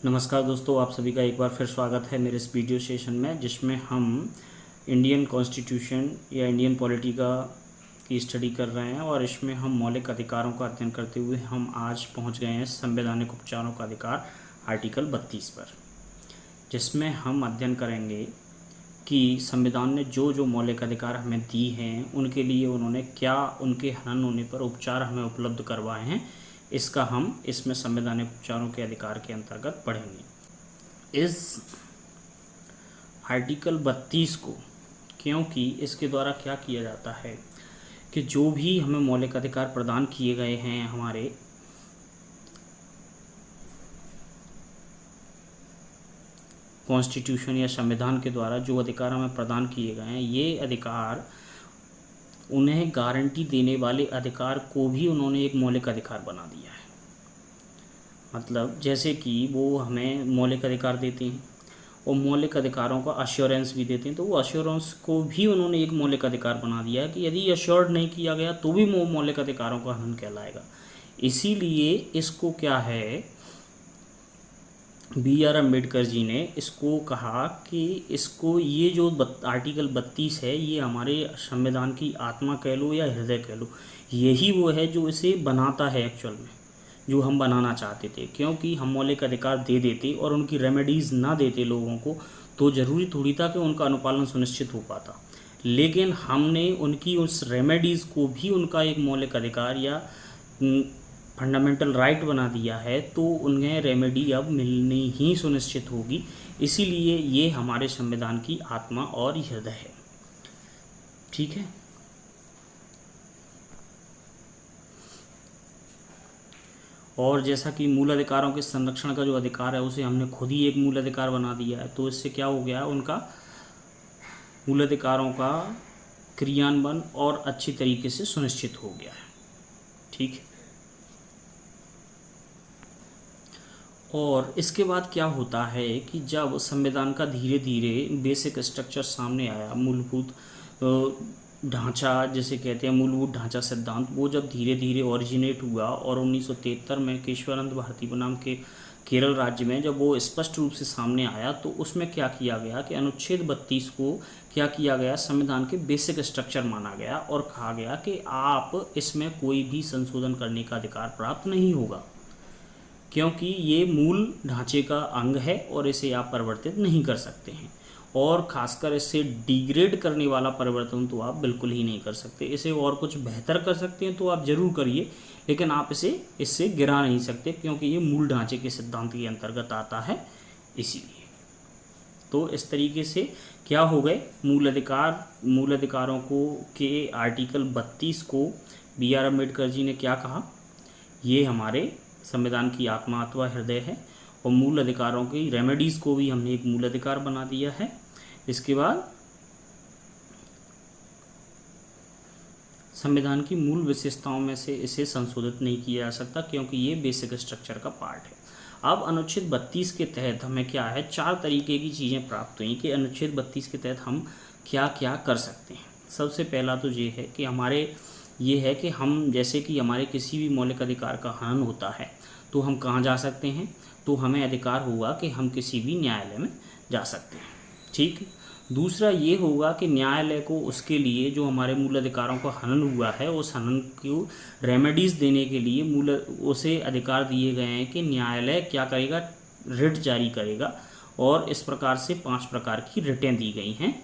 नमस्कार दोस्तों, आप सभी का एक बार फिर स्वागत है मेरे इस वीडियो सेशन में, जिसमें हम इंडियन कॉन्स्टिट्यूशन या इंडियन पॉलिटी का की स्टडी कर रहे हैं। और इसमें हम मौलिक अधिकारों का अध्ययन करते हुए हम आज पहुंच गए हैं संवैधानिक उपचारों का अधिकार आर्टिकल 32 पर, जिसमें हम अध्ययन करेंगे कि संविधान ने जो जो मौलिक अधिकार हमें दी हैं उनके लिए उन्होंने क्या उनके हनन होने पर उपचार हमें उपलब्ध करवाए हैं। इसका हम इसमें संवैधानिक उपचारों के अधिकार के अंतर्गत पढ़ेंगे। इस आर्टिकल 32 को, क्योंकि इसके द्वारा क्या किया जाता है कि जो भी हमें मौलिक अधिकार प्रदान किए गए हैं हमारे कॉन्स्टिट्यूशन या संविधान के द्वारा, जो अधिकार हमें प्रदान किए गए हैं, ये अधिकार उन्हें गारंटी देने वाले अधिकार को भी उन्होंने एक मौलिक अधिकार बना दिया है। मतलब जैसे कि वो हमें मौलिक अधिकार देते हैं और मौलिक अधिकारों का अश्योरेंस भी देते हैं, तो वो अश्योरेंस को भी उन्होंने एक मौलिक अधिकार बना दिया है कि यदि अश्योर्ड नहीं किया गया तो भी वो मौलिक अधिकारों का हनन कहलाएगा। इसीलिए इसको क्या है, B.R. अम्बेडकर जी ने इसको कहा कि इसको ये जो आर्टिकल 32 है, ये हमारे संविधान की आत्मा कह लो या हृदय कह लो, यही वो है जो इसे बनाता है एक्चुअल में, जो हम बनाना चाहते थे। क्योंकि हम मौलिक अधिकार दे देते और उनकी रेमेडीज़ ना देते लोगों को, तो ज़रूरी थोड़ी था कि उनका अनुपालन सुनिश्चित हो पाता। लेकिन हमने उनकी उस रेमेडीज़ को भी उनका एक मौलिक अधिकार या फंडामेंटल राइट बना दिया है, तो उन्हें रेमेडी अब मिलनी ही सुनिश्चित होगी। इसीलिए ये हमारे संविधान की आत्मा और हृदय है। ठीक है। और जैसा कि मूल अधिकारों के संरक्षण का जो अधिकार है उसे हमने खुद ही एक मूल अधिकार बना दिया है, तो इससे क्या हो गया, उनका मूल अधिकारों का क्रियान्वयन और अच्छी तरीके से सुनिश्चित हो गया है। ठीक है। और इसके बाद क्या होता है कि जब संविधान का धीरे धीरे बेसिक स्ट्रक्चर सामने आया, मूलभूत ढांचा जिसे कहते हैं, मूलभूत ढांचा सिद्धांत, वो जब धीरे धीरे ओरिजिनेट हुआ और 1973 में केशवानंद भारती बनाम के केरल राज्य में जब वो स्पष्ट रूप से सामने आया, तो उसमें क्या किया गया कि अनुच्छेद 32 को क्या किया गया, संविधान के बेसिक स्ट्रक्चर माना गया और कहा गया कि आप इसमें कोई भी संशोधन करने का अधिकार प्राप्त नहीं होगा, क्योंकि ये मूल ढांचे का अंग है और इसे आप परिवर्तित नहीं कर सकते हैं। और ख़ासकर इससे डिग्रेड करने वाला परिवर्तन तो आप बिल्कुल ही नहीं कर सकते। इसे और कुछ बेहतर कर सकते हैं तो आप ज़रूर करिए, लेकिन आप इससे गिरा नहीं सकते, क्योंकि ये मूल ढांचे के सिद्धांत के अंतर्गत आता है। इसीलिए तो इस तरीके से क्या हो गए, मूल अधिकारों को के आर्टिकल 32 को B.R. अम्बेडकर जी ने क्या कहा, ये हमारे संविधान की आत्मा अथवा हृदय है। और मूल अधिकारों की रेमेडीज़ को भी हमने एक मूल अधिकार बना दिया है। इसके बाद संविधान की मूल विशेषताओं में से इसे संशोधित नहीं किया जा सकता, क्योंकि ये बेसिक स्ट्रक्चर का पार्ट है। अब अनुच्छेद 32 के तहत हमें क्या है, 4 तरीके की चीज़ें प्राप्त हुई कि अनुच्छेद 32 के तहत हम क्या क्या कर सकते हैं। सबसे पहला तो ये है कि हम जैसे कि हमारे किसी भी मौलिक अधिकार का हनन होता है तो हम कहाँ जा सकते हैं, तो हमें अधिकार होगा कि हम किसी भी न्यायालय में जा सकते हैं। ठीक। दूसरा ये होगा कि न्यायालय को उसके लिए जो हमारे मूल अधिकारों का हनन हुआ है, उस हनन को रेमेडीज़ देने के लिए उसे अधिकार दिए गए हैं कि न्यायालय क्या करेगा, रिट जारी करेगा। और इस प्रकार से 5 प्रकार की रिटें दी गई हैं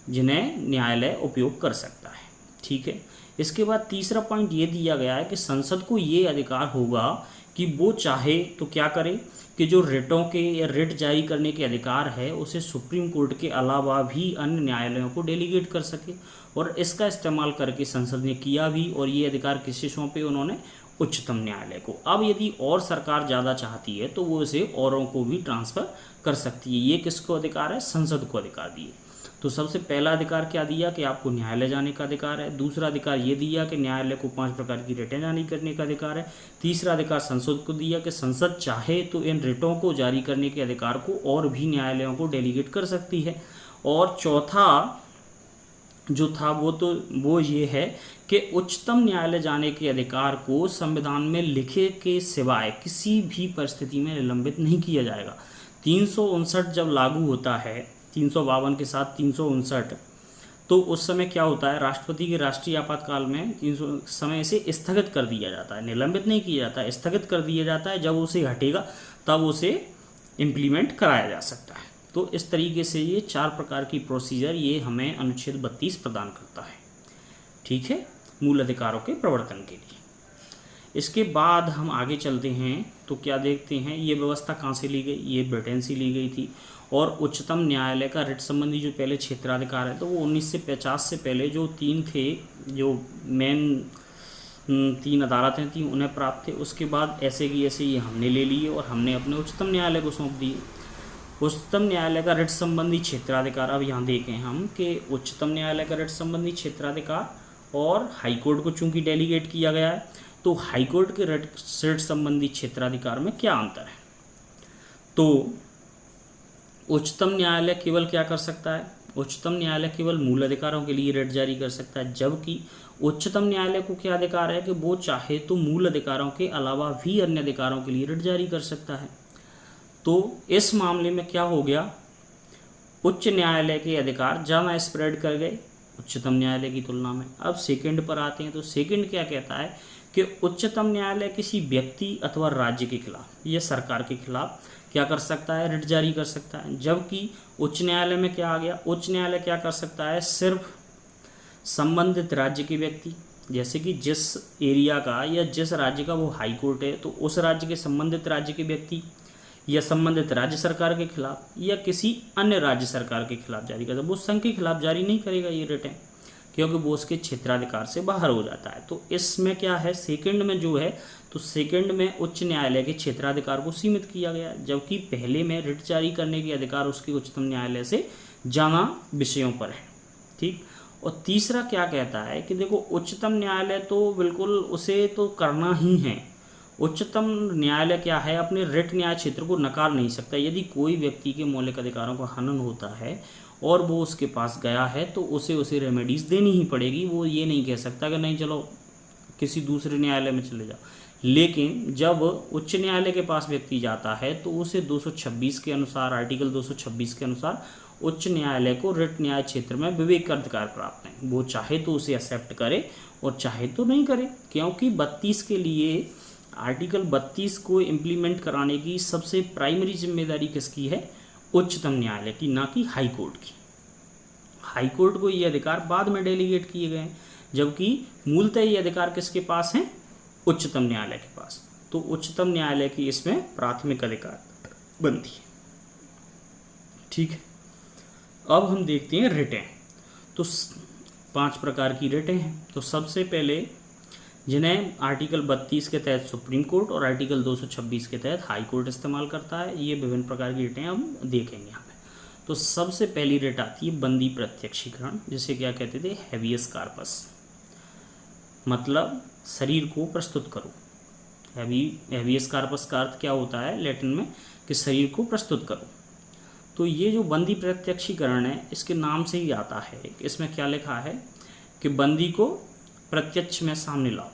जिन्हें न्यायालय उपयोग कर सकता है। ठीक है। इसके बाद तीसरा पॉइंट ये दिया गया है कि संसद को ये अधिकार होगा कि वो चाहे तो क्या करे कि जो रिटों के या रिट जारी करने के अधिकार है उसे सुप्रीम कोर्ट के अलावा भी अन्य न्यायालयों को डेलीगेट कर सके। और इसका इस्तेमाल करके संसद ने किया भी, और ये अधिकार किसे सौंपे, उन्होंने उच्चतम न्यायालय को। अब यदि और सरकार ज़्यादा चाहती है तो वो इसे औरों को भी ट्रांसफ़र कर सकती है। ये किसको अधिकार है, संसद को अधिकार दिए। तो सबसे पहला अधिकार क्या दिया कि आपको न्यायालय जाने का अधिकार है। दूसरा अधिकार ये दिया कि न्यायालय को 5 प्रकार की रिटें जारी करने का अधिकार है। तीसरा अधिकार संसद को दिया कि संसद चाहे तो इन रिटों को जारी करने के अधिकार को और भी न्यायालयों को डेलीगेट कर सकती है। और चौथा जो था वो ये है कि उच्चतम न्यायालय जाने के अधिकार को संविधान में लिखे के सिवाय किसी भी परिस्थिति में निलंबित नहीं किया जाएगा। 359 जब लागू होता है, 352 के साथ 359, तो उस समय क्या होता है, राष्ट्रपति के राष्ट्रीय आपातकाल में 300 समय से स्थगित कर दिया जाता है, निलंबित नहीं किया जाता है, स्थगित कर दिया जाता है। जब उसे हटेगा तब उसे इम्प्लीमेंट कराया जा सकता है। तो इस तरीके से ये 4 प्रकार की प्रोसीजर ये हमें अनुच्छेद 32 प्रदान करता है, ठीक है, मूल अधिकारों के प्रवर्तन के लिए। इसके बाद हम आगे चलते हैं तो क्या देखते हैं, ये व्यवस्था कहाँ से ली गई, ये ब्रिटेन से ली गई थी। और उच्चतम न्यायालय का रिट संबंधी जो पहले क्षेत्राधिकार है, तो वो 1950 से पहले जो 3 थे, जो मेन 3 अदालतें थीं, उन्हें प्राप्त थे। उसके बाद ऐसे की ऐसे ये हमने ले लिए और हमने अपने उच्चतम न्यायालय को सौंप दिए। उच्चतम न्यायालय का रिट संबंधी क्षेत्राधिकार, अब यहाँ देखें हम कि उच्चतम न्यायालय का रिट संबंधी क्षेत्राधिकार और हाईकोर्ट को चूंकि डेलीगेट किया गया है, तो हाईकोर्ट के रिट संबंधी क्षेत्राधिकार में क्या अंतर है। तो उच्चतम न्यायालय केवल क्या कर सकता है, उच्चतम न्यायालय केवल मूल अधिकारों के लिए रिट जारी कर सकता है, जबकि उच्चतम न्यायालय को क्या अधिकार है कि वो चाहे तो मूल अधिकारों के अलावा भी अन्य अधिकारों के लिए रिट जारी कर सकता है। तो इस मामले में क्या हो गया, उच्च न्यायालय के अधिकार ज़्यादा स्प्रेड कर गए उच्चतम न्यायालय की तुलना में। अब सेकंड पर आते हैं, तो सेकंड क्या कहता है कि उच्चतम न्यायालय किसी व्यक्ति अथवा राज्य के खिलाफ या सरकार के खिलाफ क्या कर सकता है, रिट जारी कर सकता है। जबकि उच्च न्यायालय में क्या आ गया, उच्च न्यायालय क्या कर सकता है, सिर्फ संबंधित राज्य के व्यक्ति, जैसे कि जिस एरिया का या जिस राज्य का वो हाई कोर्ट है, तो उस राज्य के संबंधित राज्य के व्यक्ति या संबंधित राज्य सरकार के खिलाफ या किसी अन्य राज्य सरकार के खिलाफ जारी करता है। वो संघ के खिलाफ जारी नहीं करेगा ये रिटें, क्योंकि वो उसके क्षेत्राधिकार से बाहर हो जाता है। तो इसमें क्या है, सेकंड में जो है, तो सेकंड में उच्च न्यायालय के क्षेत्राधिकार को सीमित किया गया, जबकि पहले में रिट जारी करने के अधिकार उसके उच्चतम न्यायालय से ज़्यादा विषयों पर है, ठीक। और तीसरा क्या कहता है कि देखो उच्चतम न्यायालय तो बिल्कुल उसे तो करना ही है। उच्चतम न्यायालय क्या है, अपने रिट न्याय क्षेत्र को नकार नहीं सकता। यदि कोई व्यक्ति के मौलिक अधिकारों का हनन होता है और वो उसके पास गया है, तो उसे रेमेडीज़ देनी ही पड़ेगी। वो ये नहीं कह सकता कि नहीं चलो किसी दूसरे न्यायालय में चले जाओ। लेकिन जब उच्च न्यायालय के पास व्यक्ति जाता है, तो उसे 226 के अनुसार, आर्टिकल 226 के अनुसार उच्च न्यायालय को रिट न्याय क्षेत्र में विवेक का अधिकार प्राप्त है। वो चाहे तो उसे एक्सेप्ट करे और चाहे तो नहीं करे, क्योंकि 32 के लिए, आर्टिकल 32 को इम्प्लीमेंट कराने की सबसे प्राइमरी जिम्मेदारी किसकी है, उच्चतम न्यायालय की, ना कि हाई कोर्ट की। हाई कोर्ट को ये अधिकार बाद में डेलीगेट किए गए हैं, जबकि मूलतः ये अधिकार किसके पास हैं, उच्चतम न्यायालय के पास। तो उच्चतम न्यायालय की इसमें प्राथमिक अधिकार बनती है, ठीक है। अब हम देखते हैं रिटें। तो 5 प्रकार की रिटें हैं। तो सबसे पहले जिन्हें आर्टिकल 32 के तहत सुप्रीम कोर्ट और आर्टिकल 226 के तहत हाई कोर्ट इस्तेमाल करता है, ये विभिन्न प्रकार की रिटें हम देखेंगे यहाँ पे। तो सबसे पहली रिट आती है बंदी प्रत्यक्षीकरण, जिसे क्या कहते थे, हैबियस कार्पस, मतलब शरीर को प्रस्तुत करो। हैबियस कार्पस का अर्थ क्या होता है लैटिन में, कि शरीर को प्रस्तुत करो। तो ये जो बंदी प्रत्यक्षीकरण है, इसके नाम से ही आता है। इसमें क्या लिखा है कि बंदी को प्रत्यक्ष में सामने लाओ।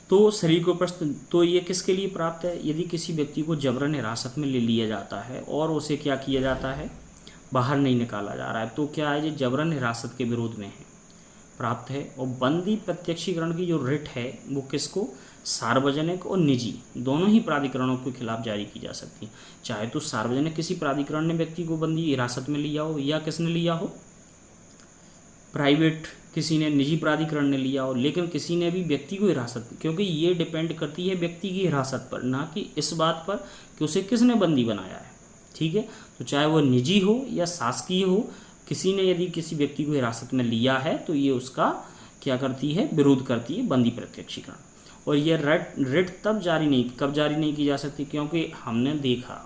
तो शरीर को प्रस्तुत, तो ये किसके लिए प्राप्त है, यदि किसी व्यक्ति को जबरन हिरासत में ले लिया जाता है और उसे क्या किया जाता है, बाहर नहीं निकाला जा रहा है, तो क्या है, ये जबरन हिरासत के विरोध में है, प्राप्त है। और बंदी प्रत्यक्षीकरण की जो रिट है वो किसको, सार्वजनिक और निजी दोनों ही प्राधिकरणों के खिलाफ जारी की जा सकती है। चाहे तो सार्वजनिक किसी प्राधिकरण ने व्यक्ति को बंदी हिरासत में लिया हो, या किसने लिया हो, प्राइवेट किसी ने, निजी प्राधिकरण ने लिया हो, लेकिन किसी ने भी व्यक्ति को हिरासत, क्योंकि ये डिपेंड करती है व्यक्ति की हिरासत पर, ना कि इस बात पर कि उसे किसने बंदी बनाया है, ठीक है। तो चाहे वो निजी हो या शासकीय हो, किसी ने यदि किसी व्यक्ति को हिरासत में लिया है तो ये उसका क्या करती है, विरोध करती है, बंदी प्रत्यक्षीकरण। और ये रिट कब जारी नहीं की जा सकती, क्योंकि हमने देखा,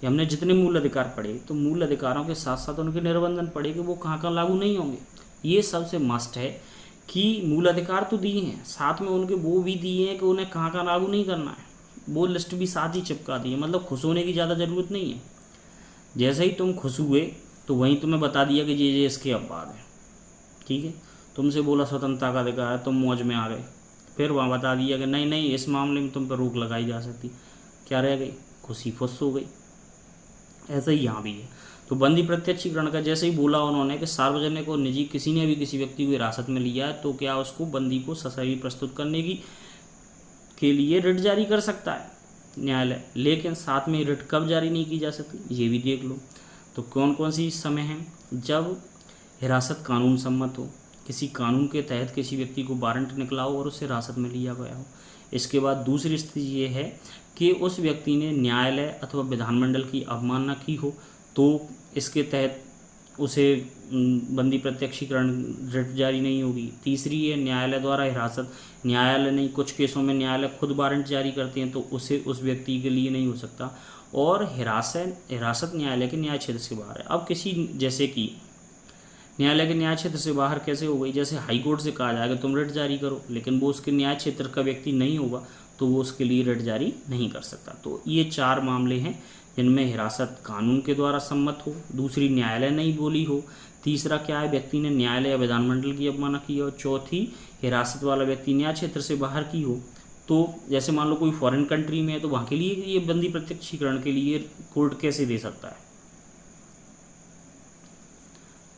हमने जितने मूल अधिकार पढ़े, तो मूल अधिकारों के साथ साथ उनके निर्बंधन पढ़े कि वो कहाँ कहाँ लागू नहीं होंगे। ये सबसे मस्ट है कि मूल अधिकार तो दिए हैं, साथ में उनके वो भी दिए हैं कि उन्हें कहाँ कहाँ लागू नहीं करना है, वो लिस्ट भी साथ ही चिपका दी है। मतलब खुश होने की ज़्यादा ज़रूरत नहीं है। जैसे ही तुम खुश हुए तो वहीं तुम्हें बता दिया कि ये इसके अपवाद है। ठीक है, तुमसे बोला स्वतंत्रता का अधिकार है, तुम मौज में आ गए, फिर वहाँ बता दिया कि नहीं नहीं इस मामले में तुम पर रोक लगाई जा सकती, क्या रह गई, खुशी फुस हो गई। ऐसा ही यहाँ भी है। तो बंदी प्रत्यक्षीकरण का जैसे ही बोला उन्होंने कि सार्वजनिक और निजी किसी ने भी किसी व्यक्ति को हिरासत में लिया है तो क्या उसको बंदी को सशरीर प्रस्तुत करने की के लिए रिट जारी कर सकता है न्यायालय, लेकिन साथ में रिट कब जारी नहीं की जा सकती ये भी देख लो। तो कौन कौन सी समय है, जब हिरासत कानून सम्मत हो, किसी कानून के तहत किसी व्यक्ति को वारंट निकला हो और उसे हिरासत में लिया गया हो। इसके बाद दूसरी स्थिति ये है कि उस व्यक्ति ने न्यायालय अथवा विधानमंडल की अवमानना की हो तो इसके तहत उसे बंदी प्रत्यक्षीकरण रिट जारी नहीं होगी। तीसरी है न्यायालय द्वारा हिरासत, न्यायालय नहीं, कुछ केसों में न्यायालय खुद वारंट जारी करते हैं तो उसे उस व्यक्ति के लिए नहीं हो सकता। और हिरासत न्यायालय के न्याय क्षेत्र से बाहर है। अब किसी जैसे कि न्यायालय के न्याय क्षेत्र से बाहर कैसे हो गई, जैसे हाई कोर्ट से कहा जाएगा तुम रिट जारी करो, लेकिन वो उसके न्याय क्षेत्र का व्यक्ति नहीं होगा तो वो उसके लिए रिट जारी नहीं कर सकता। तो ये 4 मामले हैं जिनमें हिरासत कानून के द्वारा सम्मत हो, दूसरी न्यायालय नहीं बोली हो, तीसरा क्या है व्यक्ति ने न्यायालय या विधानमंडल की अवमानना की हो, चौथी हिरासत वाला व्यक्ति न्याय क्षेत्र से बाहर की हो। तो जैसे मान लो कोई फॉरेन कंट्री में है तो वहाँ के लिए ये बंदी प्रत्यक्षीकरण के लिए कोर्ट कैसे दे सकता है।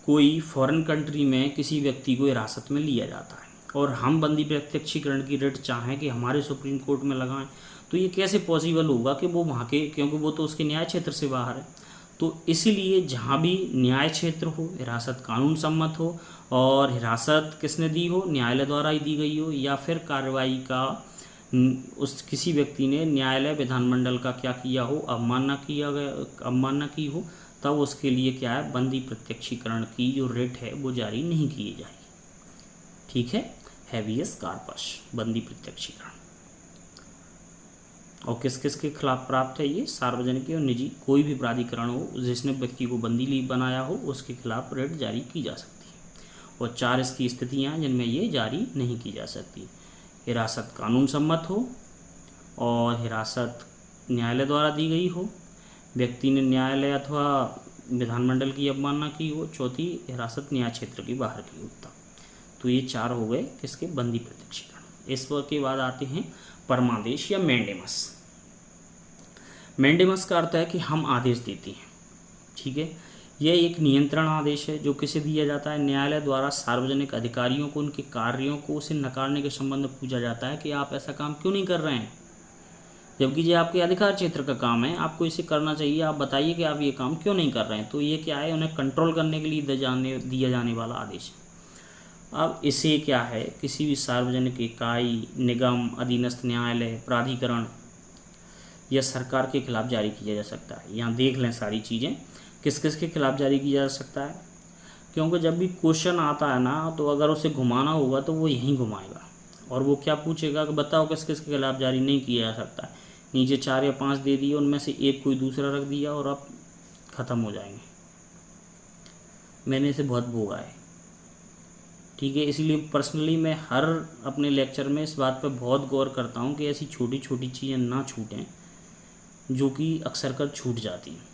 कोई फॉरेन कंट्री में किसी व्यक्ति को हिरासत में लिया जाता है और हम बंदी प्रत्यक्षीकरण की रिट चाहें कि हमारे सुप्रीम कोर्ट में लगाएं तो ये कैसे पॉसिबल होगा कि वो वहाँ के, क्योंकि वो तो उसके न्याय क्षेत्र से बाहर है। तो इसीलिए जहाँ भी न्याय क्षेत्र हो, हिरासत कानून सम्मत हो और हिरासत किसने दी हो, न्यायालय द्वारा ही दी गई हो, या फिर कार्रवाई का उस किसी व्यक्ति ने न्यायालय विधानमंडल का क्या किया हो, अवमानना की हो, तब उसके लिए क्या है बंदी प्रत्यक्षीकरण की जो रिट है वो जारी नहीं की जाएगी। ठीक है, हैबियस कॉर्पस बंदी प्रत्यक्षीकरण। और किस किस के खिलाफ प्राप्त है ये, सार्वजनिक और निजी कोई भी प्राधिकरण हो जिसने व्यक्ति को बंदी बनाया हो उसके खिलाफ रिट जारी की जा सकती है। और 4 इसकी स्थितियाँ हैं जिनमें ये जारी नहीं की जा सकती। हिरासत कानून सम्मत हो और हिरासत न्यायालय द्वारा दी गई हो, व्यक्ति ने न्यायालय अथवा विधानमंडल की अवमानना की हो, चौथी हिरासत न्याय क्षेत्र के बाहर की हो। तो ये 4 हो गए किसके, बंदी प्रत्यक्षीकरण। इस के बाद आते हैं परमादेश या मैंडेमस। मैंडेमस का अर्थ है कि हम आदेश देते हैं। ठीक है, यह एक नियंत्रण आदेश है जो किसे दिया जाता है, न्यायालय द्वारा सार्वजनिक अधिकारियों को उनके कार्यों को उसे नकारने के संबंध में पूछा जाता है कि आप ऐसा काम क्यों नहीं कर रहे हैं, जबकि ये आपके अधिकार क्षेत्र का काम है, आपको इसे करना चाहिए, आप बताइए कि आप ये काम क्यों नहीं कर रहे हैं। तो ये क्या है, उन्हें कंट्रोल करने के लिए दिया जाने वाला आदेश है। अब इसे क्या है, किसी भी सार्वजनिक इकाई, निगम, अधीनस्थ न्यायालय, प्राधिकरण या सरकार के खिलाफ जारी किया जा सकता है। यहाँ देख लें सारी चीज़ें किस किस के खिलाफ जारी किया जा सकता है, क्योंकि जब भी क्वेश्चन आता है ना तो अगर उसे घुमाना होगा तो वो यहीं घुमाएगा और वो क्या पूछेगा कि बताओ किस किस के खिलाफ जारी नहीं किया जा सकता है। नीचे 4 या 5 दे दिए, उनमें से एक कोई दूसरा रख दिया और अब ख़त्म हो जाएंगे। मैंने इसे बहुत भोगा है। ठीक है, इसलिए पर्सनली मैं हर अपने लेक्चर में इस बात पर बहुत गौर करता हूँ कि ऐसी छोटी छोटी चीज़ें ना छूटें जो कि अक्सर कर छूट जाती हैं।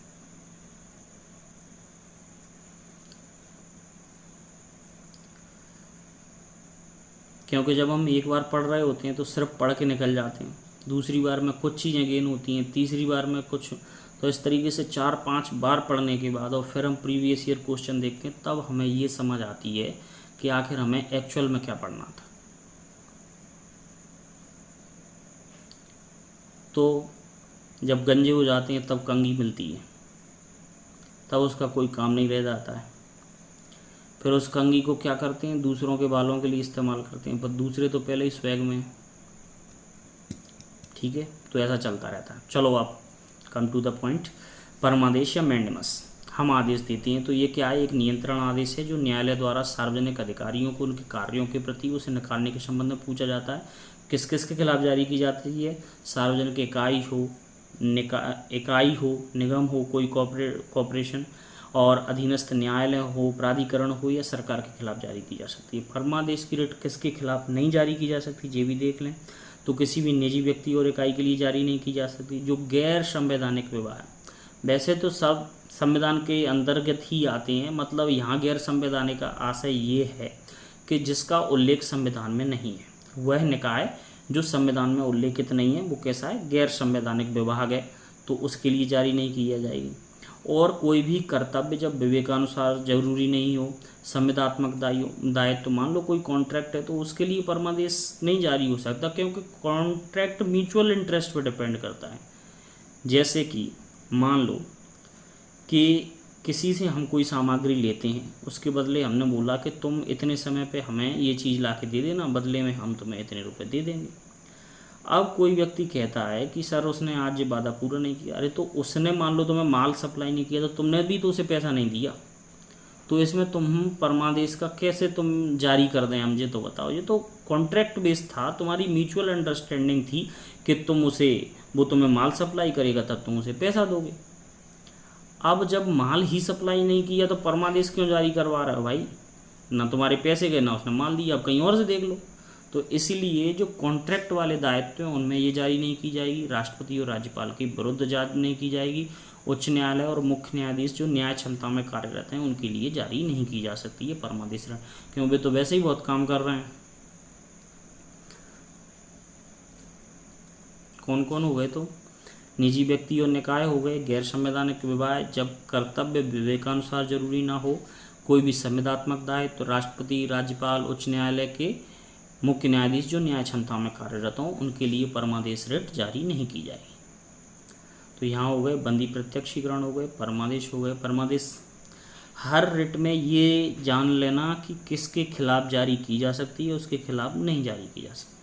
क्योंकि जब हम एक बार पढ़ रहे होते हैं तो सिर्फ पढ़ के निकल जाते हैं, दूसरी बार में कुछ चीज़ें गेन होती हैं, तीसरी बार में कुछ, तो इस तरीके से 4-5 बार पढ़ने के बाद और फिर हम प्रीवियस ईयर क्वेश्चन देखते हैं तब हमें ये समझ आती है कि आखिर हमें एक्चुअल में क्या पढ़ना था। तो जब गंजे हो जाते हैं तब कंघी मिलती है, तब उसका कोई काम नहीं रह जाता है। फिर उस कंघी को क्या करते हैं, दूसरों के बालों के लिए इस्तेमाल करते हैं, पर दूसरे तो पहले ही स्वैग में। ठीक है, तो ऐसा चलता रहता है। चलो आप कम टू द पॉइंट। परमादेश या मैंडेमस, हम आदेश देते हैं तो ये क्या है, एक नियंत्रण आदेश है जो न्यायालय द्वारा सार्वजनिक अधिकारियों को उनके कार्यों के प्रति उसे नकारने के संबंध में पूछा जाता है। किस किस के खिलाफ जारी की जाती है, सार्वजनिक इकाई हो, निगम हो, कोई कॉर्पोरेशन और अधीनस्थ न्यायालय हो, प्राधिकरण हो या सरकार के खिलाफ जारी की जा सकती है। परमादेश की रिट किसके खिलाफ नहीं जारी की जा सकती, ये भी देख लें। तो किसी भी निजी व्यक्ति और इकाई के लिए जारी नहीं की जा सकती जो गैर संवैधानिक व्यवहार। वैसे तो सब संविधान के अंतर्गत ही आते हैं। मतलब यहाँ गैर संवैधानिक का आशय ये है कि जिसका उल्लेख संविधान में नहीं है, वह निकाय जो संविधान में उल्लेखित नहीं है वो कैसा है, गैर संवैधानिक विभाग है, तो उसके लिए जारी नहीं किया जाएगी। और कोई भी कर्तव्य जब विवेकानुसार जरूरी नहीं हो, संविदात्मक दायित्व, मान लो कोई कॉन्ट्रैक्ट है तो उसके लिए परमादेश नहीं जारी हो सकता, क्योंकि कॉन्ट्रैक्ट म्यूचुअल इंटरेस्ट पर डिपेंड करता है। जैसे कि मान लो कि किसी से हम कोई सामग्री लेते हैं, उसके बदले हमने बोला कि तुम इतने समय पे हमें ये चीज़ ला के दे देना, बदले में हम तुम्हें इतने रुपए दे देंगे। अब कोई व्यक्ति कहता है कि सर उसने आज ये वादा पूरा नहीं किया। अरे तो उसने मान लो तुम्हें माल सप्लाई नहीं किया, तो तुमने भी तो उसे पैसा नहीं दिया, तो इसमें तुम परमादेश का कैसे तुम जारी कर दें, मुझे तो बताओ। ये तो कॉन्ट्रैक्ट बेस्ड था, तुम्हारी म्यूचुअल अंडरस्टैंडिंग थी कि वो तुम्हें माल सप्लाई करेगा तब तुम उसे पैसा दोगे। अब जब माल ही सप्लाई नहीं किया तो परमादेश क्यों जारी करवा रहा है भाई? ना तुम्हारे पैसे गए ना उसने माल दिया, अब कहीं और से देख लो। तो इसीलिए जो कॉन्ट्रैक्ट वाले दायित्व हैं उनमें ये जारी नहीं की जाएगी, राष्ट्रपति और राज्यपाल के विरुद्ध जारी नहीं की जाएगी। उच्च न्यायालय और मुख्य न्यायाधीश जो न्याय क्षमता में कार्यरत हैं उनके लिए जारी नहीं की जा सकती है परमादेश, क्यों वे तो वैसे ही बहुत काम कर रहे हैं। कौन कौन हो गए? तो निजी व्यक्ति और निकाय हो गए, गैर संवैधानिक विभाग जब कर्तव्य विवेकानुसार जरूरी ना हो, कोई भी संविदात्मक दायित्व, तो राष्ट्रपति, राज्यपाल, उच्च न्यायालय के मुख्य न्यायाधीश जो न्याय क्षमता में कार्यरत हों उनके लिए परमादेश रिट जारी नहीं की जाएगी। तो यहाँ हो गए बंदी प्रत्यक्षीकरण हो गए, परमादेश हो गए। परमादेश हर रिट में ये जान लेना कि किसके खिलाफ जारी की जा सकती है, उसके खिलाफ नहीं जारी की जा सकती।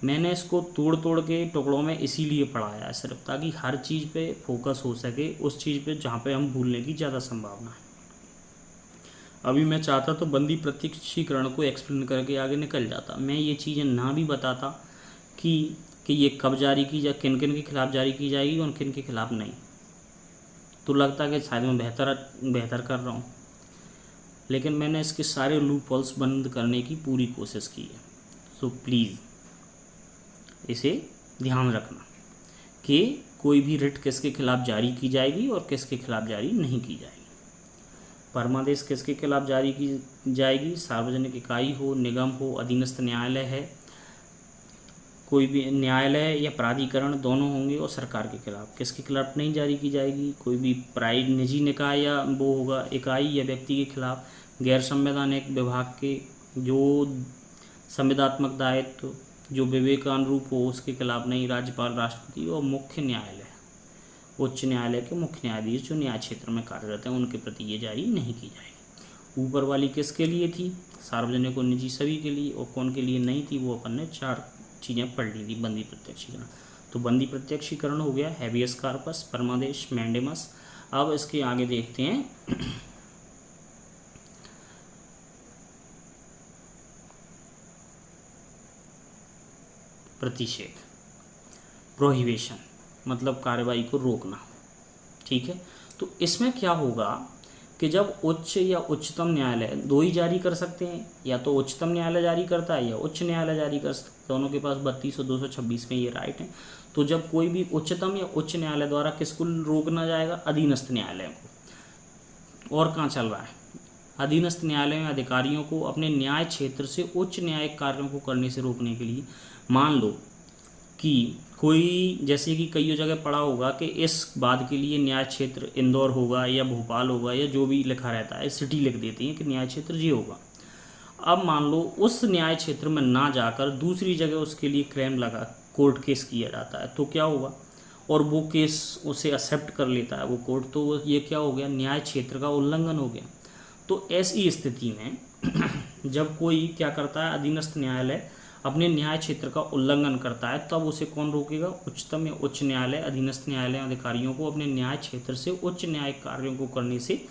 मैंने इसको तोड़ तोड़ के टुकड़ों में इसीलिए पढ़ाया है, सिर्फ ताकि हर चीज़ पे फोकस हो सके, उस चीज़ पे जहाँ पे हम भूलने की ज़्यादा संभावना है। अभी मैं चाहता तो बंदी प्रत्यक्षीकरण को एक्सप्लेन करके आगे निकल जाता, मैं ये चीज़ें ना भी बताता कि ये कब जारी की जा, किन किन के खिलाफ जारी की जाएगी और किन के खिलाफ नहीं, तो लगता है कि शायद मैं बेहतर कर रहा हूँ। लेकिन मैंने इसके सारे लूप होल्स बंद करने की पूरी कोशिश की है। सो प्लीज़ इसे ध्यान रखना कि कोई भी रिट किसके खिलाफ जारी की जाएगी और किसके खिलाफ जारी नहीं की जाएगी। परमादेश किसके खिलाफ जारी की जाएगी? सार्वजनिक इकाई हो, निगम हो, अधीनस्थ न्यायालय है, कोई भी न्यायालय या प्राधिकरण दोनों होंगे, और सरकार के खिलाफ। किसके खिलाफ नहीं जारी की जाएगी? कोई भी निजी निकाय या वो होगा इकाई या व्यक्ति के खिलाफ, गैर संवैधानिक विभाग के जो संविदात्मक दायित्व जो विवेकानुरूप हो उसके खिलाफ नहीं, राज्यपाल, राष्ट्रपति, और मुख्य न्यायालय, उच्च न्यायालय के मुख्य न्यायाधीश जो न्याय क्षेत्र में कार्यरत हैं उनके प्रति ये जारी नहीं की जाएगी। ऊपर वाली किसके लिए थी? सार्वजनिक और निजी सभी के लिए। और कौन के लिए नहीं थी वो अपन ने 4 चीज़ें पढ़ ली थी बंदी प्रत्यक्षीकरण। तो बंदी प्रत्यक्षीकरण हो गया, हैबियस कार्पस, परमादेश, मैंडेमस। अब इसके आगे देखते हैं प्रतिषेध, प्रोहिबिशन, मतलब कार्रवाई को रोकना। ठीक है, तो इसमें क्या होगा कि जब उच्च या उच्चतम न्यायालय, दो ही जारी कर सकते हैं, या तो उच्चतम न्यायालय जारी करता है या उच्च न्यायालय जारी कर सकता है, दोनों के पास 32 और 226 में ये राइट है। तो जब कोई भी उच्चतम या उच्च न्यायालय द्वारा किसको रोकना जाएगा? अधीनस्थ न्यायालय को। और कहाँ चल रहा है? अधीनस्थ न्यायालय में अधिकारियों को अपने न्याय क्षेत्र से उच्च न्यायिक कार्यों को करने से रोकने के लिए, मान लो कि कोई, जैसे कि कई जगह पढ़ा होगा कि इस बात के लिए न्याय क्षेत्र इंदौर होगा या भोपाल होगा, या जो भी लिखा रहता है सिटी लिख देती हैं कि न्याय क्षेत्र ये होगा। अब मान लो उस न्याय क्षेत्र में ना जाकर दूसरी जगह उसके लिए क्लेम लगा, कोर्ट केस किया जाता है, तो क्या होगा? और वो केस उसे एक्सेप्ट कर लेता है वो कोर्ट, तो ये क्या हो गया? न्याय क्षेत्र का उल्लंघन हो गया। तो ऐसी स्थिति में जब कोई क्या करता है, अधीनस्थ न्यायालय अपने न्याय क्षेत्र का उल्लंघन करता है, तब उसे कौन रोकेगा? उच्चतम या उच्च न्यायालय अधीनस्थ न्यायालय अधिकारियों को अपने न्याय क्षेत्र से उच्च न्यायिक कार्यों को करने से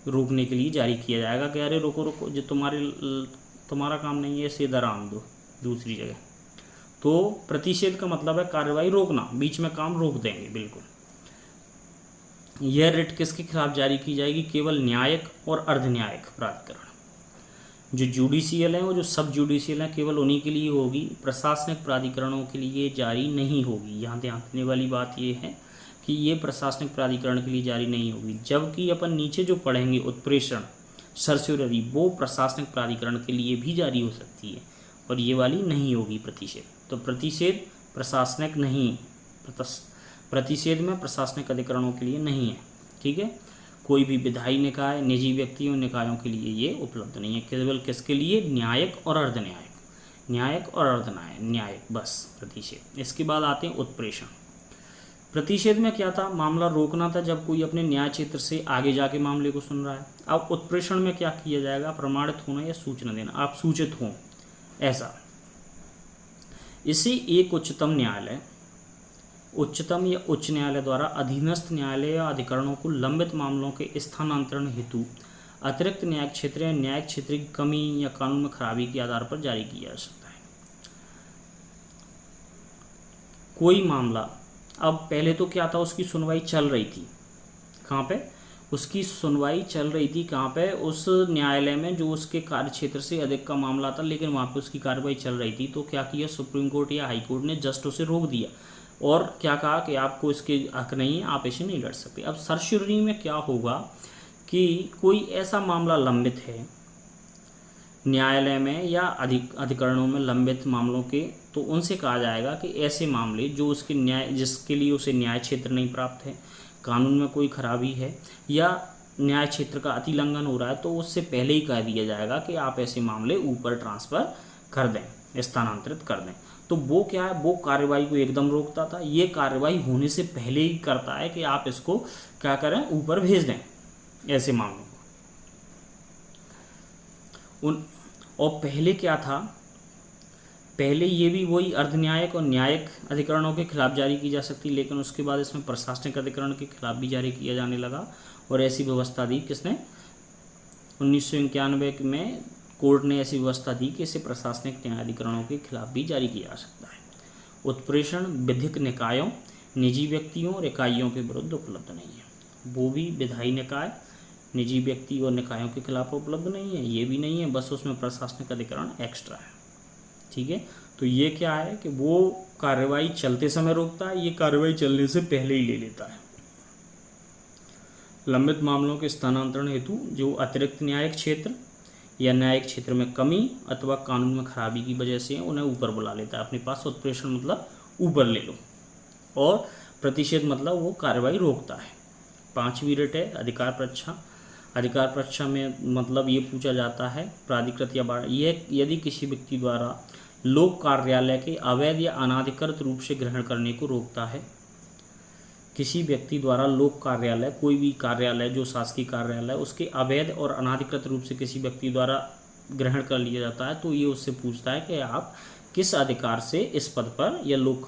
रोकने के लिए जारी किया जाएगा कि अरे रोको रोको, जो तुम्हारा काम नहीं है, इसे इधर आने दो दूसरी जगह। तो प्रतिषेध का मतलब है कार्रवाई रोकना, बीच में काम रोक देंगे बिल्कुल। यह रिट किसके खिलाफ जारी की जाएगी? केवल न्यायिक और अर्ध न्यायिक प्राधिकरण, जो जुडिशियल हैं और जो सब जुडिशियल हैं, केवल उन्हीं के लिए होगी। प्रशासनिक प्राधिकरणों के लिए जारी नहीं होगी। यहाँ ध्यान देने वाली बात यह है कि ये प्रशासनिक प्राधिकरण के लिए जारी नहीं होगी, जबकि अपन नीचे जो पढ़ेंगे उत्प्रेषण सर्स्योररी वो प्रशासनिक प्राधिकरण के लिए भी जारी हो सकती है और ये वाली नहीं होगी प्रतिषेध। तो प्रतिषेध प्रशासनिक नहीं, प्रतिषेध में प्रशासनिक अधिकरणों के लिए नहीं है। ठीक है, कोई भी विधायी निकाय, निजी व्यक्तियों, निकायों के लिए ये उपलब्ध नहीं है। केवल किसके लिए? न्यायिक और अर्धन्यायिक, न्यायिक और न्यायिक, बस प्रतिषेध। इसके बाद आते हैं उत्प्रेषण। प्रतिषेध में क्या था? मामला रोकना था जब कोई अपने न्याय क्षेत्र से आगे जाके मामले को सुन रहा है। अब उत्प्रेषण में क्या किया जाएगा? प्रमाणित होना या सूचना देना, आप सूचित हों ऐसा। इसे एक उच्चतम न्यायालय, उच्चतम या उच्च न्यायालय द्वारा अधीनस्थ न्यायालय या अधिकरणों को लंबित मामलों के स्थानांतरण हेतु अतिरिक्त न्यायिक क्षेत्र या न्यायिक क्षेत्र की कमी या कानून में खराबी के आधार पर जारी किया जा सकता है। कोई मामला, अब पहले तो क्या था, उसकी सुनवाई चल रही थी, कहाँ पे? उसकी सुनवाई चल रही थी कहाँ पे? उस न्यायालय में जो उसके कार्य क्षेत्र से अधिक का मामला था, लेकिन वहाँ पे उसकी कार्रवाई चल रही थी। तो क्या किया सुप्रीम कोर्ट या हाई कोर्ट ने? जस्ट उसे रोक दिया और क्या कहा कि आपको इसके हक नहीं है, आप इसे नहीं लड़ सकते। अब सर्स्योररी में क्या होगा कि कोई ऐसा मामला लंबित है न्यायालय में या अधिकरणों में लंबित मामलों के, तो उनसे कहा जाएगा कि ऐसे मामले जो उसके न्याय, जिसके लिए उसे न्याय क्षेत्र नहीं प्राप्त है, कानून में कोई खराबी है या न्याय क्षेत्र का अतिलंघन हो रहा है, तो उससे पहले ही कह दिया जाएगा कि आप ऐसे मामले ऊपर ट्रांसफ़र कर दें, स्थानांतरित कर दें। तो वो क्या है? वो कार्रवाई को एकदम रोकता था। ये कार्रवाई होने से पहले ही करता है कि आप इसको क्या करें? ऊपर भेज दें ऐसे मामलों को। और पहले क्या था? पहले ये भी वही अर्धन्यायिक और न्यायिक अधिकरणों के खिलाफ जारी की जा सकती, लेकिन उसके बाद इसमें प्रशासनिक अधिकरण के खिलाफ भी जारी किया जाने लगा। और ऐसी व्यवस्था दी किसने? 1991 में कोर्ट ने ऐसी व्यवस्था दी कि इसे प्रशासनिक न्यायाधिकरणों के खिलाफ भी जारी किया जा सकता है। उत्प्रेषण विधिक निकायों, निजी व्यक्तियों और इकाइयों के विरुद्ध उपलब्ध नहीं है। वो भी विधायी निकाय, निजी व्यक्ति और निकायों के खिलाफ उपलब्ध नहीं है, ये भी नहीं है, बस उसमें प्रशासनिक अधिकरण एक्स्ट्रा है। ठीक है, तो ये क्या है कि वो कार्रवाई चलते समय रोकता है, ये कार्रवाई चलने से पहले ही ले लेता है। लंबित मामलों के स्थानांतरण हेतु जो अतिरिक्त न्यायिक क्षेत्र या न्यायिक क्षेत्र में कमी अथवा कानून में खराबी की वजह से उन्हें ऊपर बुला लेता है अपने पास। उत्प्रेषण मतलब ऊपर ले लो, और प्रतिषेध मतलब वो कार्रवाई रोकता है। 5वीं रिट है अधिकार परीक्षा। अधिकार परीक्षा में मतलब ये पूछा जाता है प्राधिकृत या ये यदि किसी व्यक्ति द्वारा लोक कार्यालय के अवैध या अनाधिकृत रूप से ग्रहण करने को रोकता है। किसी व्यक्ति द्वारा लोक कार्यालय, कोई भी कार्यालय जो शासकीय कार्यालय, उसके अवैध और अनाधिकृत रूप से किसी व्यक्ति द्वारा ग्रहण कर लिया जाता है, तो ये उससे पूछता है कि आप किस अधिकार से इस पद पर या लोक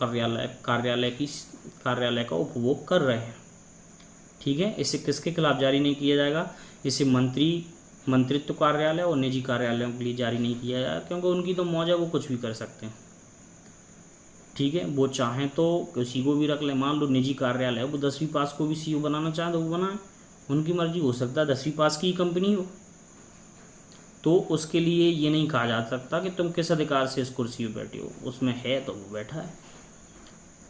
कार्यालय का उपभोग कर रहे हैं। ठीक है, इसे किसके खिलाफ जारी नहीं किया जाएगा? इसे मंत्रित्व कार्यालय और निजी कार्यालयों के लिए जारी नहीं किया जाएगा, क्योंकि उनकी तो मौज है, वो कुछ भी कर सकते हैं। ठीक है, वो चाहें तो किसी को भी रख ले। मान लो निजी कार्यालय है, वो 10वीं पास को भी सीईओ बनाना चाहें तो वो बनाए, उनकी मर्जी। हो सकता है 10वीं पास की कंपनी हो, तो उसके लिए ये नहीं कहा जा सकता कि तुम किस अधिकार से इस कुर्सी पर बैठे हो, उसमें है तो वो बैठा है।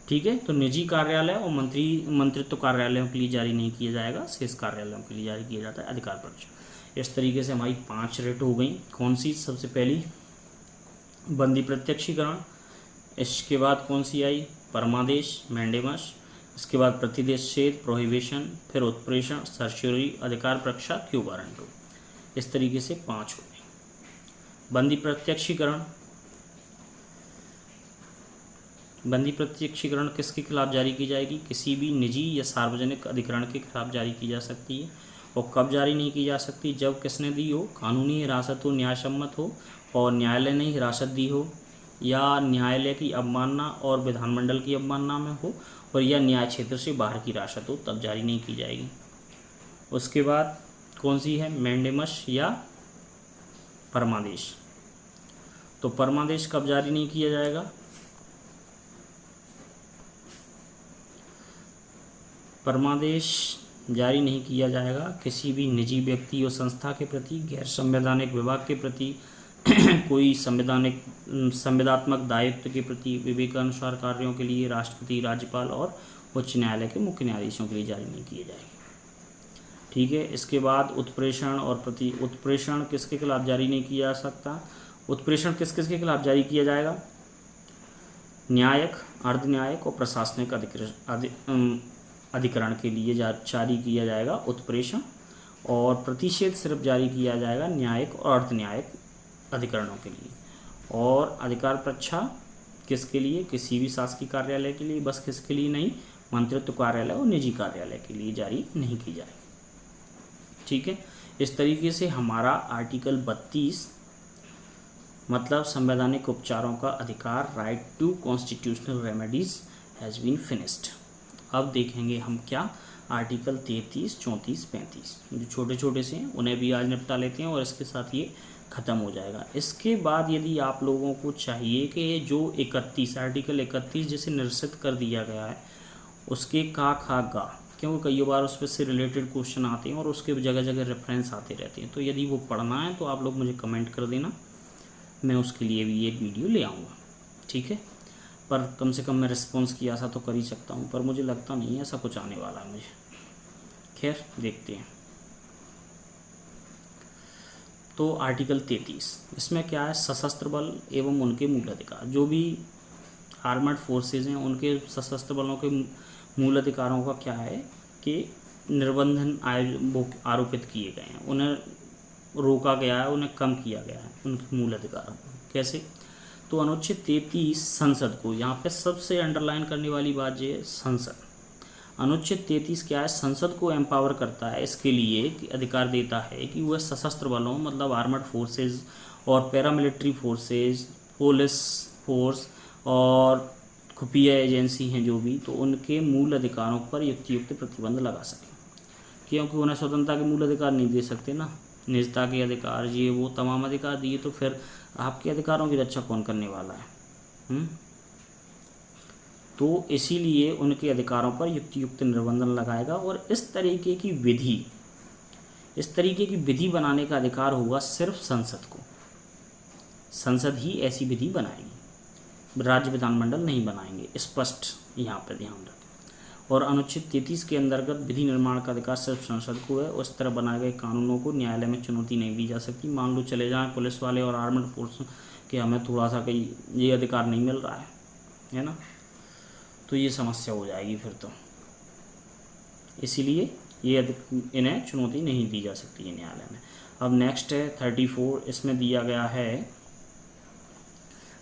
ठीक है, तो निजी कार्यालय और मंत्रित्व कार्यालयों के लिए जारी नहीं किया जाएगा, शेष कार्यालयों के लिए जारी किया जाता है अधिकार परीक्षा। इस तरीके से हमारी 5 रिट हो गई। कौन सी? सबसे पहली बंदी प्रत्यक्षीकरण, इसके बाद कौन सी आई? परमादेश, मैंडेमस, इसके बाद प्रतिदेशेद, प्रोहिबिशन, फिर उत्प्रेषण, सर्स्योररी, अधिकार परीक्षा, क्यू वारंटो। इस तरीके से 5 हो गई। बंदी प्रत्यक्षीकरण, बंदी प्रत्यक्षीकरण किसके खिलाफ जारी की जाएगी? किसी भी निजी या सार्वजनिक अधिकरण के खिलाफ जारी की जा सकती है। और कब जारी नहीं की जा सकती? जब किसने दी हो? कानूनी हिरासत हो, न्यायसम्मत हो और न्यायालय ने हिरासत दी हो, या न्यायालय की अवमानना और विधानमंडल की अवमानना में हो, और या न्याय क्षेत्र से बाहर की हिरासत हो, तब जारी नहीं की जाएगी। उसके बाद कौन सी है? मैंडेमस या परमादेश। तो परमादेश कब जारी नहीं किया जाएगा? परमादेश जारी नहीं किया जाएगा किसी भी निजी व्यक्ति और संस्था के प्रति, गैर संवैधानिक विभाग के प्रति, कोई संवैधात्मक दायित्व के प्रति विवेकानुसार कार्यों के लिए राष्ट्रपति, राज्यपाल और उच्च न्यायालय के मुख्य न्यायाधीशों के लिए जारी नहीं किए जाएंगे। ठीक है। इसके बाद उत्प्रेषण और उत्प्रेषण किसके खिलाफ जारी नहीं किया जा सकता? उत्प्रेषण किस किस के खिलाफ जारी किया जाएगा? न्यायिक, अर्ध न्यायिक और प्रशासनिक अधिकरण के लिए जारी किया जाएगा उत्प्रेषण, और प्रतिषेध सिर्फ जारी किया जाएगा न्यायिक और अर्ध न्यायिक अधिकरणों के लिए। और अधिकार परीक्षा किसके लिए? किसी भी शासकीय कार्यालय के लिए, बस किसके लिए नहीं, मंत्रित्व कार्यालय और निजी कार्यालय के लिए जारी नहीं की जाएगी। ठीक है। इस तरीके से हमारा आर्टिकल 32 मतलब संवैधानिक उपचारों का अधिकार, right to constitutional remedies has been finished. अब देखेंगे हम क्या, आर्टिकल 33, 34, 35 जो छोटे छोटे से हैं उन्हें भी आज निपटा लेते हैं और इसके साथ ये ख़त्म हो जाएगा। इसके बाद यदि आप लोगों को चाहिए कि जो 31 आर्टिकल 31 जिसे निरसित कर दिया गया है उसके का, खा, गा, क्योंकि कई बार उस पर से रिलेटेड क्वेश्चन आते हैं और उसके जगह जगह रेफरेंस आते रहते हैं, तो यदि वो पढ़ना है तो आप लोग मुझे कमेंट कर देना, मैं उसके लिए भी एक वीडियो ले आऊँगा। ठीक है। पर कम से कम मैं रिस्पॉन्स किया ऐसा तो कर ही सकता हूँ, पर मुझे लगता नहीं है ऐसा कुछ आने वाला है मुझे। खैर देखते हैं। तो आर्टिकल 33 इसमें क्या है, सशस्त्र बल एवं उनके मूल अधिकार, जो भी आर्मर्ड फोर्सेज हैं उनके सशस्त्र बलों के मूल अधिकारों का क्या है कि निर्बंधन आरोपित किए गए हैं, उन्हें रोका गया है, उन्हें कम किया गया है उनके मूल अधिकारों को। कैसे? तो अनुच्छेद 33 संसद को, यहाँ पे सबसे अंडरलाइन करने वाली बात ये है संसद। अनुच्छेद 33 क्या है, संसद को एम्पावर करता है, इसके लिए अधिकार देता है कि वह सशस्त्र बलों मतलब आर्मर्ड फोर्सेज और पैरामिलिट्री फोर्सेज, पुलिस फोर्स और खुफिया एजेंसी हैं जो भी, तो उनके मूल अधिकारों पर युक्त प्रतिबंध लगा सकें, क्योंकि उन्हें स्वतंत्रता के मूल अधिकार नहीं दे सकते ना, निजता के अधिकार, ये वो तमाम अधिकार दिए तो फिर आपके अधिकारों की रक्षा कौन करने वाला है? तो इसीलिए उनके अधिकारों पर युक्त निर्बंधन लगाएगा। और इस तरीके की विधि बनाने का अधिकार होगा सिर्फ संसद को। संसद ही ऐसी विधि बनाएगी, राज्य विधानमंडल नहीं बनाएंगे, स्पष्ट यहाँ पर ध्यान रखें। और अनुच्छेद 33 के अंतर्गत विधि निर्माण का अधिकार सिर्फ संसद को है। उस तरह बनाए गए कानूनों को न्यायालय में चुनौती नहीं दी जा सकती। मान लो चले जाएं पुलिस वाले और आर्मड फोर्स कि हमें थोड़ा सा कहीं ये अधिकार नहीं मिल रहा है ना, तो ये समस्या हो जाएगी फिर तो, इसीलिए ये इन्हें चुनौती नहीं दी जा सकती है न्यायालय में। अब नेक्स्ट है 34, इसमें दिया गया है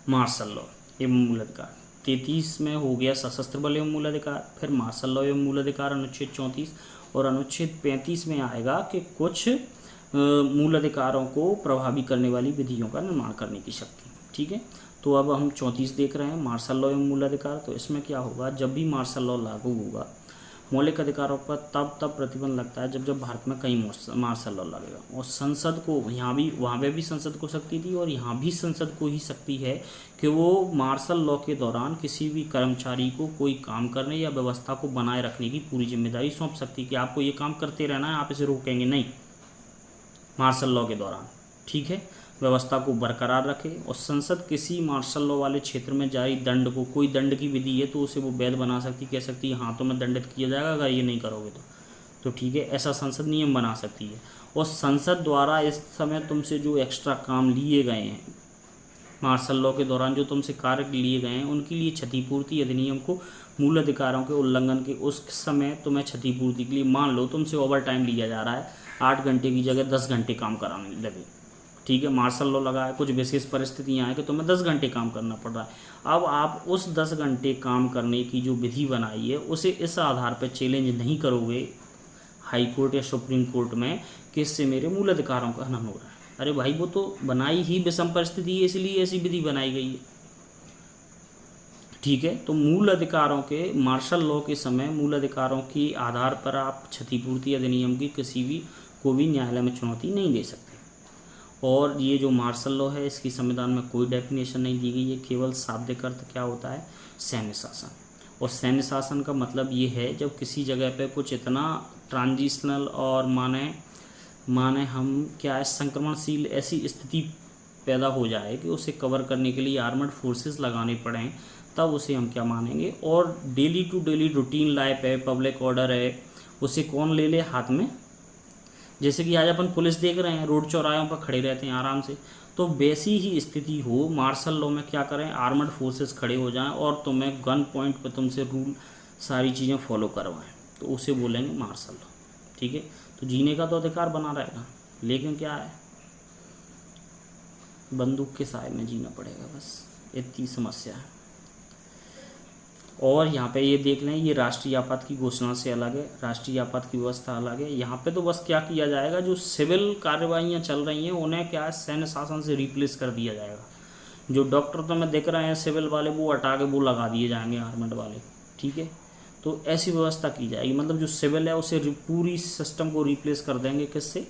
मार्शल लॉ एवं मूल अधिकार। 33 में हो गया सशस्त्र बल एवं मूल अधिकार, फिर मार्शल लॉ एवं मूल अधिकार अनुच्छेद 34, और अनुच्छेद 35 में आएगा कि कुछ मूल अधिकारों को प्रभावी करने वाली विधियों का निर्माण करने की शक्ति। ठीक है। तो अब हम 34 देख रहे हैं, मार्शल लॉ एवं मूल अधिकार। तो इसमें क्या होगा, जब भी मार्शल लॉ लागू होगा मौलिक अधिकारों पर तब प्रतिबंध लगता है जब भारत में कहीं मार्शल लॉ लगेगा। और संसद को यहाँ भी, वहाँ पे भी संसद को शक्ति थी और यहाँ भी संसद को ही शक्ति है कि वो मार्शल लॉ के दौरान किसी भी कर्मचारी को कोई काम करने या व्यवस्था को बनाए रखने की पूरी जिम्मेदारी सौंप सकती है कि आपको ये काम करते रहना है, आप इसे रोकेंगे नहीं मार्शल लॉ के दौरान। ठीक है। व्यवस्था को बरकरार रखे। और संसद किसी मार्शल लॉ वाले क्षेत्र में जारी दंड को, कोई दंड की विधि है तो उसे वो वैध बना सकती, कह सकती है हाँ तो मैं दंडित किया जाएगा अगर ये नहीं करोगे तो ठीक है, ऐसा संसद नियम बना सकती है। और संसद द्वारा इस समय तुमसे जो एक्स्ट्रा काम लिए गए हैं मार्शल लॉ के दौरान, जो तुमसे कार्य लिए गए हैं, उनके लिए क्षतिपूर्ति अधिनियम को मूल अधिकारों के उल्लंघन के उस समय तुम्हें क्षतिपूर्ति के लिए, मान लो तुमसे ओवर टाइम लिया जा रहा है, 8 घंटे की जगह 10 घंटे काम कराने लगे। ठीक है। मार्शल लॉ लगा है, कुछ विशेष परिस्थितियाँ हैं कि तुम्हें 10 घंटे काम करना पड़ रहा है। अब आप उस 10 घंटे काम करने की जो विधि बनाई है उसे इस आधार पर चैलेंज नहीं करोगे हाई कोर्ट या सुप्रीम कोर्ट में कि इससे मेरे मूल अधिकारों का हनन हो रहा है। अरे भाई वो तो बनाई ही विषम परिस्थिति है, इसलिए ऐसी विधि बनाई गई है। ठीक है। तो मूल अधिकारों के, मार्शल लॉ के समय मूल अधिकारों के आधार पर आप क्षतिपूर्ति अधिनियम की किसी भी को भी न्यायालय में चुनौती नहीं दे सकते। और ये जो मार्शल लॉ है इसकी संविधान में कोई डेफिनेशन नहीं दी गई है, केवल शाब्दिक अर्थ क्या होता है, सैन्य शासन। और सैन्य शासन का मतलब ये है जब किसी जगह पे कुछ इतना ट्रांजिशनल और माने हम क्या है संक्रमणशील ऐसी स्थिति पैदा हो जाए कि उसे कवर करने के लिए आर्मर्ड फोर्सेस लगाने पड़ें, तब उसे हम क्या मानेंगे। और daily to daily routine life है, पब्लिक ऑर्डर है, उसे कौन ले ले हाथ में। जैसे कि आज अपन पुलिस देख रहे हैं, रोड चौराहों पर खड़े रहते हैं आराम से, तो वैसी ही स्थिति हो मार्शल लॉ में क्या करें, आर्मर्ड फोर्सेस खड़े हो जाएं और तुम्हें गन पॉइंट पर तुमसे रूल सारी चीज़ें फॉलो करवाएं, तो उसे बोलेंगे मार्शल लॉ। ठीक है, तो जीने का तो अधिकार बना रहेगा, लेकिन क्या है, बंदूक के साए में जीना पड़ेगा, बस इतनी समस्या है। और यहाँ पे ये देख लें, ये राष्ट्रीय आपात की घोषणा से अलग है, राष्ट्रीय आपात की व्यवस्था अलग है। यहाँ पे तो बस क्या किया जाएगा, जो सिविल कार्रवाइयाँ चल रही हैं उन्हें क्या है, सैन्य शासन से रिप्लेस कर दिया जाएगा। जो डॉक्टर तो मैं देख रहे हैं सिविल वाले, वो हटा के वो लगा दिए जाएंगे आर्मड वाले। ठीक है, तो ऐसी व्यवस्था की जाएगी, मतलब जो सिविल है उसे पूरी सिस्टम को रिप्लेस कर देंगे किससे,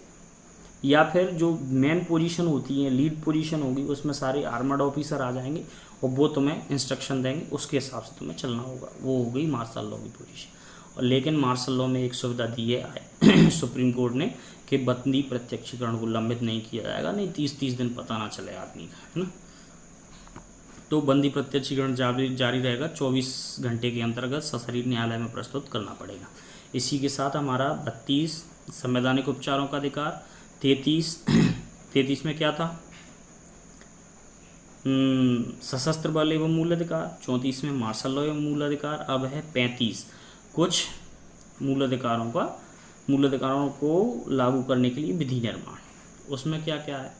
या फिर जो मेन पोजीशन होती है, लीड पोजीशन होगी, उसमें सारे आर्मर्ड ऑफिसर आ जाएंगे और वो तुम्हें इंस्ट्रक्शन देंगे, उसके हिसाब से तुम्हें चलना होगा। वो हो गई मार्शल लॉ की पोजीशन। और लेकिन मार्शल लॉ में एक सुविधा दी है सुप्रीम कोर्ट ने कि बंदी प्रत्यक्षीकरण को लंबित नहीं किया जाएगा, नहीं 30-30 दिन पता ना चले आदमी का, है ना। तो बंदी प्रत्यक्षीकरण जारी रहेगा, 24 घंटे के अंतर्गत सशरीर न्यायालय में प्रस्तुत करना पड़ेगा। इसी के साथ हमारा 32 संवैधानिक उपचारों का अधिकार, 33 में क्या था, सशस्त्र बल एवं मूल अधिकार, 34 में मार्शल लॉ एवं मूल अधिकार। अब है 35 कुछ मूल अधिकारों को लागू करने के लिए विधि निर्माण। उसमें क्या क्या है,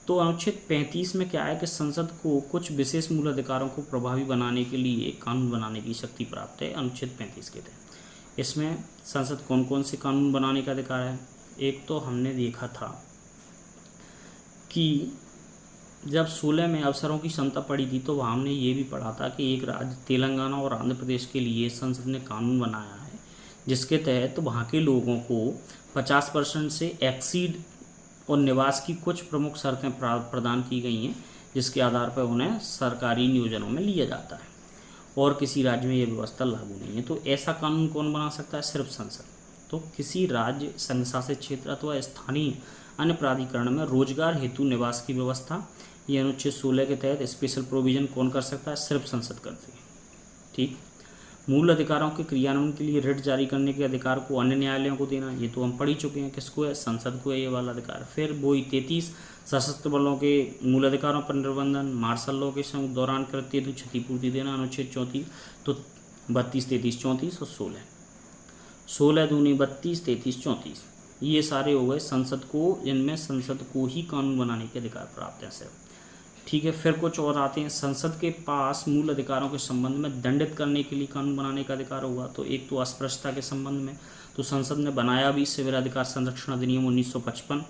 तो अनुच्छेद 35 में क्या है कि संसद को कुछ विशेष मूल अधिकारों को प्रभावी बनाने के लिए कानून बनाने की शक्ति प्राप्त है अनुच्छेद 35 के तहत। इसमें संसद कौन कौन से कानून बनाने का अधिकार है। एक तो हमने देखा था कि जब 16 में अवसरों की क्षमता पड़ी थी, तो वहाँ हमने ये भी पढ़ा था कि एक राज्य तेलंगाना और आंध्र प्रदेश के लिए संसद ने कानून बनाया है, जिसके तहत वहाँ के लोगों को 50% से एक्सीड और निवास की कुछ प्रमुख शर्तें प्रदान की गई हैं, जिसके आधार पर उन्हें सरकारी नियोजनों में लिया जाता है, और किसी राज्य में यह व्यवस्था लागू नहीं है। तो ऐसा कानून कौन बना सकता है, सिर्फ संसद। तो किसी राज्य, संघ शासित क्षेत्र अथवा स्थानीय अन्य प्राधिकरण में रोजगार हेतु निवास की व्यवस्था, ये अनुच्छेद 16 के तहत स्पेशल प्रोविजन कौन कर सकता है, सिर्फ संसद करती है। ठीक, मूल अधिकारों के क्रियान्वयन के लिए रिट जारी करने के अधिकार को अन्य न्यायालयों को देना, ये तो हम पढ़ ही चुके हैं, किसको है, संसद को है ये वाला अधिकार। फिर वही 33 सशस्त्र बलों के मूल अधिकारों पर निर्बंधन, मार्शल लॉ के दौरान कृत्य हेतु क्षतिपूर्ति देना, अनुच्छेद 34। तो 32, 33, 34 और 16 दूनी 32, 33, 34 ये सारे हो गए संसद को, इनमें संसद को ही कानून बनाने के अधिकार प्राप्त है सिर्फ। ठीक है, फिर कुछ और आते हैं। संसद के पास मूल अधिकारों के संबंध में दंडित करने के लिए कानून बनाने का अधिकार होगा। तो एक तो अस्पृश्यता के संबंध में, तो संसद ने बनाया भी सिविल अधिकार संरक्षण अधिनियम 1955।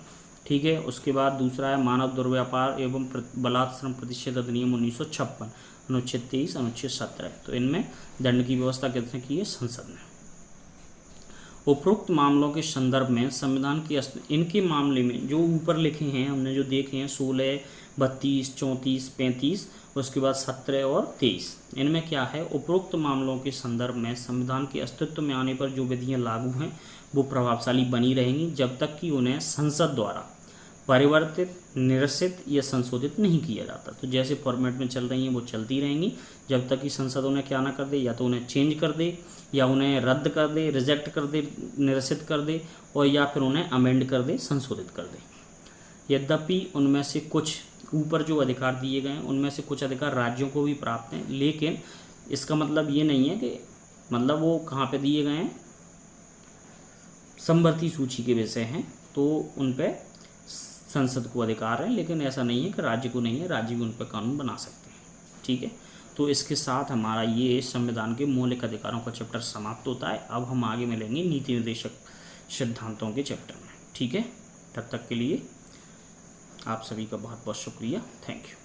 ठीक है, उसके बाद दूसरा है मानव दुर्व्यापार एवं बलात्श्रम प्रतिषेध अधिनियम 1956, अनुच्छेद 23, अनुच्छेद 17। तो इनमें दंड की व्यवस्था किसने की है, संसद ने। उपरोक्त मामलों के संदर्भ में संविधान की इनके मामले में जो ऊपर लिखे हैं, हमने जो देखे हैं 16, 32, 34, 35, उसके बाद 17 और 23, इनमें क्या है, उपरोक्त मामलों के संदर्भ में संविधान के अस्तित्व में आने पर जो विधियां लागू हैं वो प्रभावशाली बनी रहेंगी, जब तक कि उन्हें संसद द्वारा परिवर्तित, निरसित या संशोधित नहीं किया जाता। तो जैसे फॉर्मेट में चल रही हैं वो चलती रहेंगी, जब तक कि संसद उन्हें क्या ना कर दे, या तो उन्हें चेंज कर दे, या उन्हें रद्द कर दे, रिजेक्ट कर दे, निरसित कर दे, और या फिर उन्हें अमेंड कर दे, संशोधित कर दे। यद्यपि उनमें से कुछ ऊपर जो अधिकार दिए गए हैं उनमें से कुछ अधिकार राज्यों को भी प्राप्त हैं, लेकिन इसका मतलब ये नहीं है कि मतलब वो कहाँ पे दिए गए हैं, समवर्ती सूची के विषय हैं, तो उन पे संसद को अधिकार है, लेकिन ऐसा नहीं है कि राज्य को नहीं है, राज्य भी उन पर कानून बना सकते हैं। ठीक है, तो इसके साथ हमारा ये संविधान के मौलिक अधिकारों का चैप्टर समाप्त होता है। अब हम आगे मिलेंगे नीति निर्देशक सिद्धांतों के चैप्टर में। ठीक है, तब तक के लिए आप सभी का बहुत बहुत शुक्रिया। Thank you.